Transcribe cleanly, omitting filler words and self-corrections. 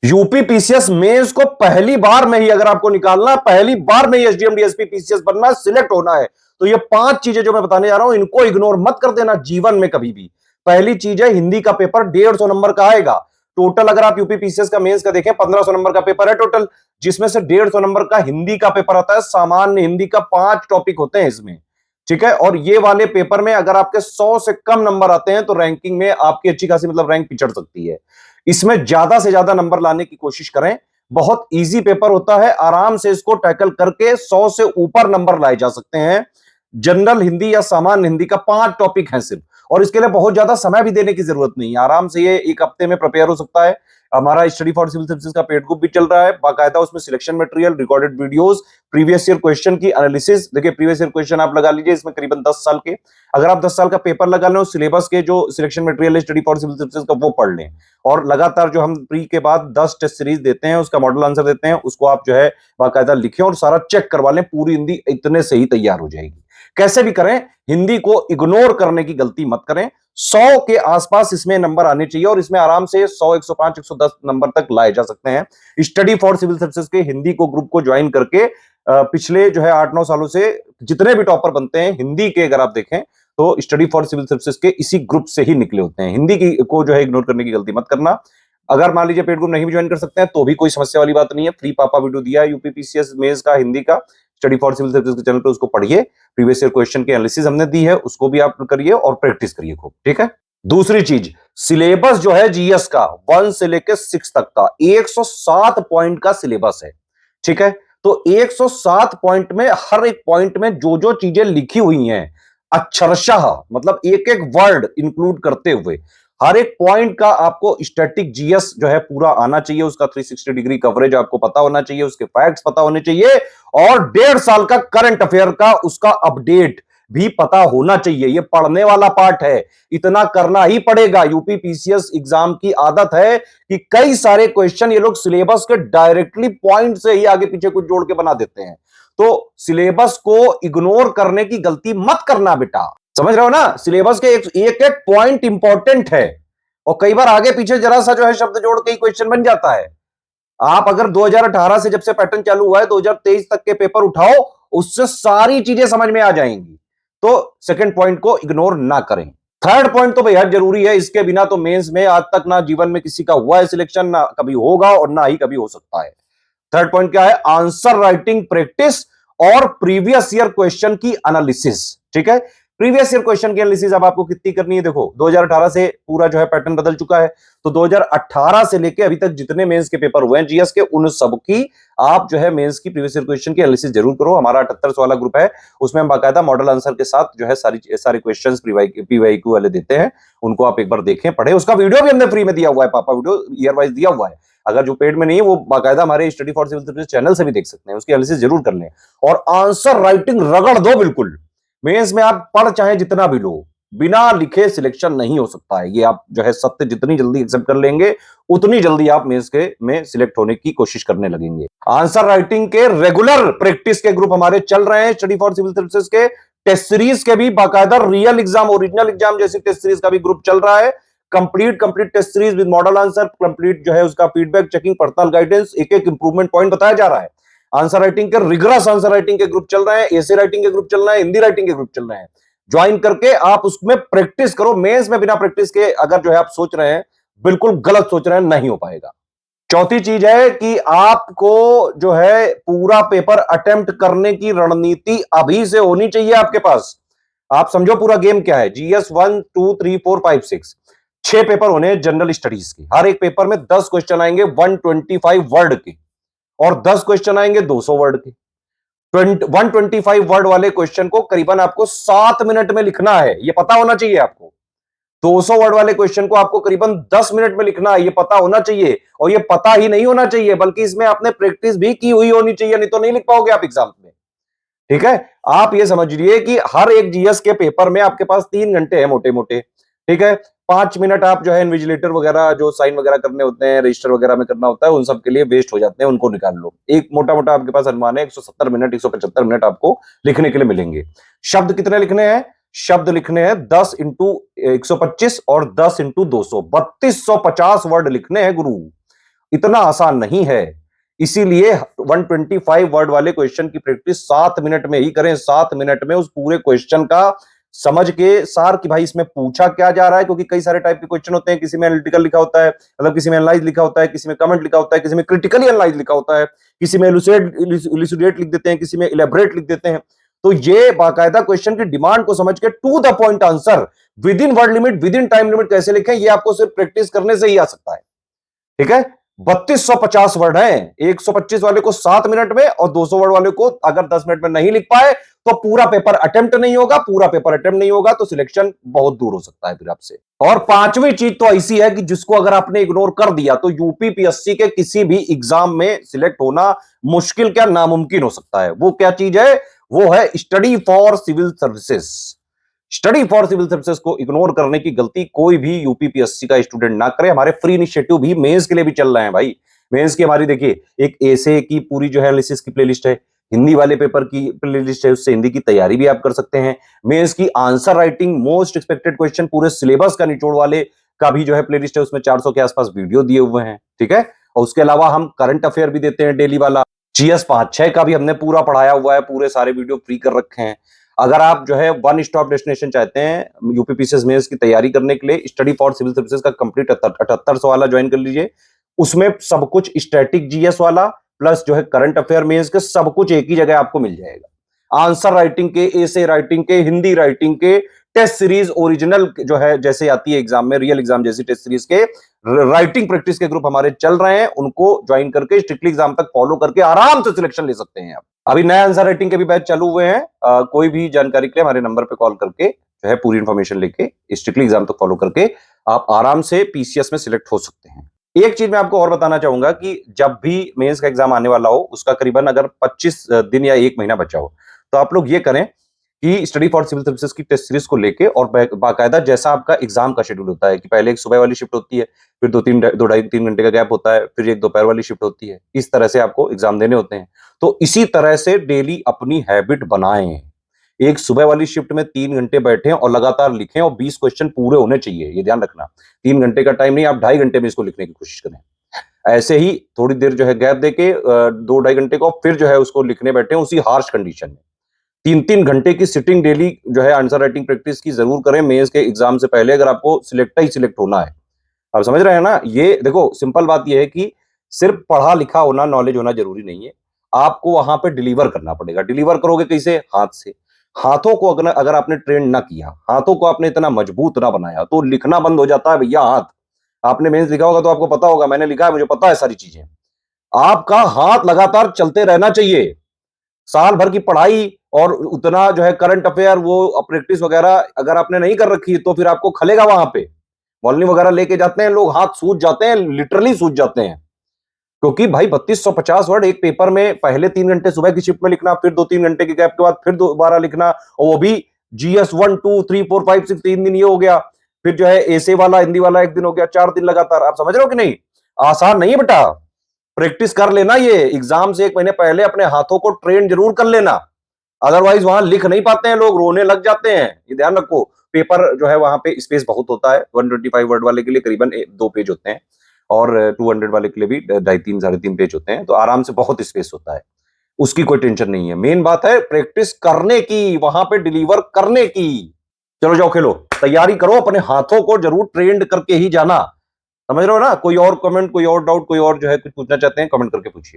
UP PCS mains को पहली बार में ही अगर आपको निकालना, पहली बार में ही एसडीएम डीएसपी पीसीएस बनना, सिलेक्ट होना है, तो ये 5 चीजें जो मैं बताने जा रहा हूं, इनको इग्नोर मत कर देना जीवन में कभी भी। पहली चीज है, हिंदी का पेपर 150 नंबर का आएगा टोटल। अगर आप यूपी पीसीएस का मेंस का देखें, 1500 नंबर का पेपर है टोटल, जिसमें से 150 नंबर का हिंदी का पेपर आता है। सामान्य हिंदी का 5 टॉपिक होते हैं इसमें, ठीक है। और ये वाले पेपर में अगर आपके 100 से कम नंबर आते हैं तो रैंकिंग में आपकी अच्छी खासी मतलब रैंक पिछड़ सकती है। इसमें ज्यादा से ज्यादा नंबर लाने की कोशिश करें। बहुत इजी पेपर होता है, आराम से इसको टैकल करके 100 से ऊपर नंबर लाए जा सकते हैं। जनरल हिंदी या सामान्य हिंदी का 5 टॉपिक है सिर्फ, और इसके लिए बहुत ज्यादा समय भी देने की जरूरत नहीं है। आराम से ये 1 हफ्ते में प्रिपेयर हो सकता है। हमारा स्टडी फॉर सिविल सर्विसेज का पेड ग्रुप भी चल रहा है बाकायदा, उसमें selection material, recorded videos, previous year question की एनालिसिस। देखिए प्रीवियस ईयर क्वेश्चन आप लगा लीजिए, इसमें करीबन 10 साल के, अगर आप 10 साल का पेपर लगा लें, सिलेबस के जो सिलेक्शन मटेरियल है स्टडी फॉर सिविल सर्विसेज का वो पढ़ लें, और लगातार जो हम प्री के बाद 10 टेस्ट सीरीज देते हैं, उसका मॉडल आंसर देते हैं, उसको आप जो है बाकायदा लिखें और सारा चेक करवा लें। पूरी हिंदी इतने से ही तैयार हो जाएगी। कैसे भी करें, हिंदी को इग्नोर करने की गलती मत करें। 100 के आसपास इसमें नंबर आने चाहिए, और इसमें आराम से 100, 105, 110 नंबर तक लाए जा सकते हैं। स्टडी फॉर सिविल सर्विसेज के हिंदी को ग्रुप को ज्वाइन करके पिछले जो है 8-9 सालों से जितने भी टॉपर बनते हैं हिंदी के, अगर आप देखें तो स्टडी फॉर सिविल सर्विसेज के इसी ग्रुप से ही निकले होते हैं। हिंदी की को जो है इग्नोर करने की गलती मत करना। अगर मान लीजिए पेड ग्रुप नहीं भी ज्वाइन कर सकते हैं तो भी कोई समस्या वाली बात नहीं है। फ्री पापा वीडियो दिया है यूपी पीसीएस मेंस का हिंदी का, स्टडी फॉर सिविल सर्विसेज के चैनल पे, उसको पढ़िए। प्रीवियस ईयर क्वेश्चन की एनालिसिस हमने दी है, उसको भी आप करिए और प्रैक्टिस करिए खूब, ठीक है। दूसरी चीज, सिलेबस जो है जीएस का 1 से लेकर 6 तक का 107 पॉइंट का सिलेबस है, ठीक है। तो 107 पॉइंट में हर एक पॉइंट में जो जो चीजें लिखी हुई हैं अक्षरशः, मतलब एक एक वर्ड इंक्लूड करते हुए, हर एक पॉइंट का आपको स्टैटिक जीएस जो है पूरा आना चाहिए। उसका 360 डिग्री कवरेज आपको पता होना चाहिए, उसके फैक्ट्स पता होने चाहिए, और 1.5 साल का करंट अफेयर का उसका अपडेट भी पता होना चाहिए। ये पढ़ने वाला पार्ट है, इतना करना ही पड़ेगा। यूपी पीसीएस एग्जाम की आदत है कि कई सारे क्वेश्चन ये लोग सिलेबस के डायरेक्टली पॉइंट से ही आगे पीछे कुछ जोड़ के बना देते हैं। तो सिलेबस को इग्नोर करने की गलती मत करना बेटा, समझ रहे हो ना। सिलेबस के एक एक पॉइंट इंपॉर्टेंट है, और कई बार आगे पीछे जरा सा जो है शब्द जोड़ के ही क्वेश्चन बन जाता है। आप अगर 2018 से जब से पैटर्न चालू हुआ है 2023 तक के पेपर उठाओ, उससे सारी चीजें समझ में आ जाएंगी। तो सेकंड पॉइंट को इग्नोर ना करें। थर्ड पॉइंट तो बेहद जरूरी है, इसके बिना तो मेंस में आज तक ना जीवन में किसी का हुआ है सिलेक्शन, ना कभी होगा और ना ही कभी हो सकता है। थर्ड पॉइंट क्या है? आंसर राइटिंग प्रैक्टिस और प्रीवियस ईयर क्वेश्चन की एनालिसिस, ठीक है। प्रीवियस ईयर क्वेश्चन की एनालिसिस अब आपको कितनी करनी है? देखो 2018 से पूरा जो है पैटर्न बदल चुका है, तो 2018 से लेके अभी तक जितने मेंस के पेपर हुए हैं जीएस के, उन सब की आप जो है मेंस की प्रीवियस ईयर क्वेश्चन की एनालिसिस जरूर करो। हमारा 78 वाला ग्रुप है, उसमें हम बाकायदा मॉडल आंसर के साथ जो है सारे क्वेश्चंस पीवाईक्यू वाले देते हैं, उनको आप एक बार देखें, पढ़ें। उसका वीडियो भी हमने फ्री में दिया हुआ है, पापा वीडियो ईयर वाइज दिया हुआ है। अगर जो पेड में नहीं है वो बाकायदा हमारे study for civil services channel से भी देख सकते हैं, उसकी एनालिसिस जरूर कर लें। और आंसर राइटिंग रगड़ दो बिल्कुल। मेंस में आप पढ़ चाहे जितना भी लो, बिना लिखे सिलेक्शन नहीं हो सकता है। ये आप जो है सत्य जितनी जल्दी एक्सेप्ट कर लेंगे, उतनी जल्दी आप मेंस के में सिलेक्ट होने की कोशिश करने लगेंगे। आंसर राइटिंग के रेगुलर प्रैक्टिस के ग्रुप हमारे चल रहे हैं, स्टडी फॉर सिविल सर्विसेज के। टेस्ट सीरीज के भी बाकायदा रियल एग्जाम, ओरिजिनल एग्जाम जैसी टेस्ट सीरीज का भी ग्रुप चल रहा है। Complete test series with model answer, complete जो है उसका फीडबैक, चेकिंग, पड़ताल, गाइडेंस, एक एक इंप्रूवमेंट पॉइंट बताया जा रहा है। आंसर राइटिंग के रिगरस आंसर राइटिंग के ग्रुप चल रहे हैं, एसे राइटिंग के ग्रुप चल रहे हैं, हिंदी राइटिंग के ग्रुप चल रहे हैं। ज्वाइन करके आप उसमें प्रैक्टिस करो। मेंस में बिना प्रैक्टिस के अगर जो है आप सोच रहे हैं, बिल्कुल गलत सोच रहे हैं, नहीं हो पाएगा। चौथी चीज है कि आपको जो है पूरा पेपर अटेम्प्ट करने की रणनीति अभी से होनी चाहिए आपके पास। आप समझो पूरा गेम क्या है। जीएस 1, 2, 3, 4, 5, 6 6 पेपर होने जनरल स्टडीज के। हर एक पेपर में 10 क्वेश्चन आएंगे 125 वर्ड के, और 10 क्वेश्चन आएंगे 200 वर्ड के। 125 वर्ड वाले क्वेश्चन को करीबन आपको 7 मिनट में लिखना है, यह पता होना चाहिए आपको। 200 वर्ड वाले क्वेश्चन को आपको करीबन 10 मिनट में लिखना है, यह पता होना चाहिए। और यह पता ही नहीं होना चाहिए, बल्कि इसमें आपने प्रैक्टिस भी की हुई होनी चाहिए, नहीं तो नहीं लिख पाओगे आप एग्जाम में, ठीक है। आप ये समझिए कि हर एक जीएस के पेपर में आपके पास 3 घंटे हैं मोटे मोटे, ठीक है। 5 मिनट आप जो है इन्विजिलेटर वगैरह जो साइन वगैरह करने होते हैं, रजिस्टर वगैरह में करना होता है, उन सब के लिए वेस्ट हो जाते हैं, उनको निकाल लो। एक मोटा मोटा आपके पास अनुमान है 170 मिनट 175 मिनट आपको लिखने के लिए मिलेंगे। शब्द कितने लिखने हैं? शब्द लिखने हैं 10 इंटू 125 और 10 इंटू 200, 3250 वर्ड लिखने हैं गुरु। इतना आसान नहीं है। इसीलिए 125 वर्ड वाले क्वेश्चन की प्रैक्टिस 7 मिनट में ही करें। 7 मिनट में उस पूरे क्वेश्चन का समझ के सार कि भाई इसमें पूछा क्या जा रहा है, क्योंकि कई सारे टाइप के क्वेश्चन होते हैं। किसी में एनालिटिकल लिखा होता है, मतलब किसी में एनालाइज लिखा होता है, किसी में कमेंट लिखा होता है, किसी में क्रिटिकली एनालाइज लिखा होता है, किसी में इलुसिडेट लिख देते हैं, किसी में इलेबरेट लिख देते हैं। तो ये बाकायदा क्वेश्चन की डिमांड को समझ के to the point answer within word limit, within time limit कैसे लिखें, ये आपको सिर्फ प्रैक्टिस करने से ही आ सकता है। ठीक है, 3250 वर्ड हैं। 125 वाले को 7 मिनट में और 200 वर्ड वाले को अगर 10 मिनट में नहीं लिख पाए तो पूरा पेपर अटेम्प्ट नहीं होगा। पूरा पेपर अटेम्प्ट नहीं होगा तो सिलेक्शन बहुत दूर हो सकता है फिर आपसे। और पांचवी चीज तो ऐसी है कि जिसको अगर आपने इग्नोर कर दिया तो यूपीपीएससी के किसी भी एग्जाम में सिलेक्ट होना मुश्किल क्या नामुमकिन हो सकता है। वो क्या चीज है? वो है study for civil services. Study for civil services को इग्नोर करने की गलती कोई भी यूपीपीएससी का स्टूडेंट ना करे। हमारे फ्री इनिशिएटिव भी मेंस के लिए भी चल रहे हैं भाई। मेंस की हमारी देखिए एक एसे की पूरी जो है एनालिसिस की प्लेलिस्ट है, हिंदी वाले पेपर की प्लेलिस्ट है, उससे हिंदी की तैयारी भी आप कर सकते हैं। मेंस की answer writing most expected question पूरे सिलेबस का निचोड़ वाले का भी जो है प्लेलिस्ट है, उसमें 400 के आसपास वीडियो दिए हुए हैं। ठीक है, और उसके अलावा हम करंट अफेयर भी देते हैं डेली वाला। जीएस 5-6 का भी हमने पूरा पढ़ाया हुआ है, पूरे सारे वीडियो फ्री कर रखे हैं। अगर आप जो है वन स्टॉप डेस्टिनेशन चाहते हैं यूपीपीसीएस मेंस की तैयारी करने के लिए, स्टडी फॉर सिविल सर्विसेज का कंप्लीट 7800 वाला ज्वाइन कर लीजिए। उसमें सब कुछ स्टैटिक जीएस वाला प्लस जो है करंट अफेयर मेंस के सब कुछ एक ही जगह आपको मिल जाएगा। आंसर राइटिंग के, एसे राइटिंग के, हिंदी राइटिंग के, टेस्ट सीरीज ओरिजिनल जो है जैसे आती है एग्जाम में, रियल एग्जाम जैसी टेस्ट सीरीज के राइटिंग प्रैक्टिस के ग्रुप हमारे चल रहे हैं। उनको ज्वाइन करके स्ट्रिक्टली एग्जाम तक फॉलो करके आराम से सिलेक्शन ले सकते हैं आप। अभी नया आंसर राइटिंग के भी बैच चालू हुए हैं। कोई भी जानकारी के लिए हमारे नंबर पे कॉल करके जो है पूरी इंफॉर्मेशन लेके स्ट्रिक्टली एग्जाम तक फॉलो करके आप आराम से पीसीएस में सिलेक्ट हो सकते हैं। एक चीज मैं आपको और बताना चाहूंगा कि जब भी मेंस का एग्जाम आने वाला हो उसका करीबन अगर 25 दिन या 1 महीना बचा हो तो आप लोग ये करें कि स्टडी फॉर सिविल सर्विसेज की टेस्ट सीरीज को लेके और बाकायदा जैसा आपका एग्जाम का शेड्यूल होता है कि पहले एक सुबह वाली शिफ्ट होती है, फिर 2-3 घंटे का गैप होता है, फिर एक दोपहर वाली शिफ्ट होती है, इस तरह से आपको एग्जाम देने होते हैं। तो इसी तरह से डेली अपनी हैबिट बनाएं। एक सुबह वाली शिफ्ट में 3 घंटे बैठें और लगातार लिखें और 20 क्वेश्चन पूरे होने चाहिए, ये ध्यान रखना। 3 घंटे का टाइम नहीं, आप 2.5 घंटे में इसको लिखने की कोशिश करें। ऐसे ही थोड़ी देर जो है गैप देके 2-2.5 घंटे को फिर जो है उसको लिखने बैठे उसी हार्श कंडीशन में। 3-3 घंटे की सिटिंग डेली जो है आंसर राइटिंग प्रैक्टिस की जरूर करें मेंस के एग्जाम से पहले, अगर आपको सिलेक्ट होना है। आप समझ रहे हैं ना? ये देखो सिंपल बात ये है कि सिर्फ पढ़ा लिखा होना, नॉलेज होना जरूरी नहीं है। आपको वहां पे डिलीवर करना पड़ेगा। डिलीवर करोगे कैसे? हाथ से। हाथों को अगर आपने ट्रेन ना किया, हाथों को आपने इतना मजबूत ना बनाया तो लिखना बंद हो जाता है भैया हाथ। आपने मेंस लिखा होगा तो आपको पता होगा, मैंने लिखा है, मुझे पता है सारी चीजें। आपका हाथ लगातार चलते रहना चाहिए। साल भर की पढ़ाई और उतना जो है करंट अफेयर वो प्रैक्टिस वगैरह अगर आपने नहीं कर रखी है तो फिर आपको खलेगा वहां पे। मॉर्निंग वगैरह लेके जाते हैं लोग, हाथ सूज जाते हैं, लिटरली सूज जाते हैं। क्योंकि भाई 3250 वर्ड एक पेपर में पहले 3 घंटे सुबह की शिफ्ट में लिखना, फिर 2-3 घंटे के गैप के बाद फिर दोबारा लिखना, और वो भी जीएस 1 2 3 4 5 6 3 दिन ये हो गया। फिर जो है एसे वाला हिंदी वाला 1 दिन हो गया, 4 दिन लगातार। आप समझ रहे हो कि नहीं? आसान नहीं है बेटा। प्रैक्टिस कर लेना, ये एग्जाम से 1 महीने पहले अपने हाथों को ट्रेन जरूर कर लेना। अदरवाइज वहां लिख नहीं पाते हैं लोग, रोने लग जाते हैं। ये ध्यान रखो। पेपर जो है वहां पे स्पेस बहुत होता है। 125 वर्ड वाले के लिए करीबन 2 पेज होते हैं और 200 वाले के लिए भी 2.5 3.5 पेज होते हैं, तो आराम से बहुत स्पेस होता है। उसकी कोई टेंशन नहीं है। मेन बात है प्रैक्टिस करने की, वहां पे डिलीवर करने की। चलो जाओ खेलो, तैयारी करो, अपने हाथों को जरूर ट्रेंड करके ही जाना। समझ रहे हो ना? कोई और कमेंट, कोई और डाउट, कोई और जो है कुछ पूछना चाहते हैं, कमेंट करके पूछिए।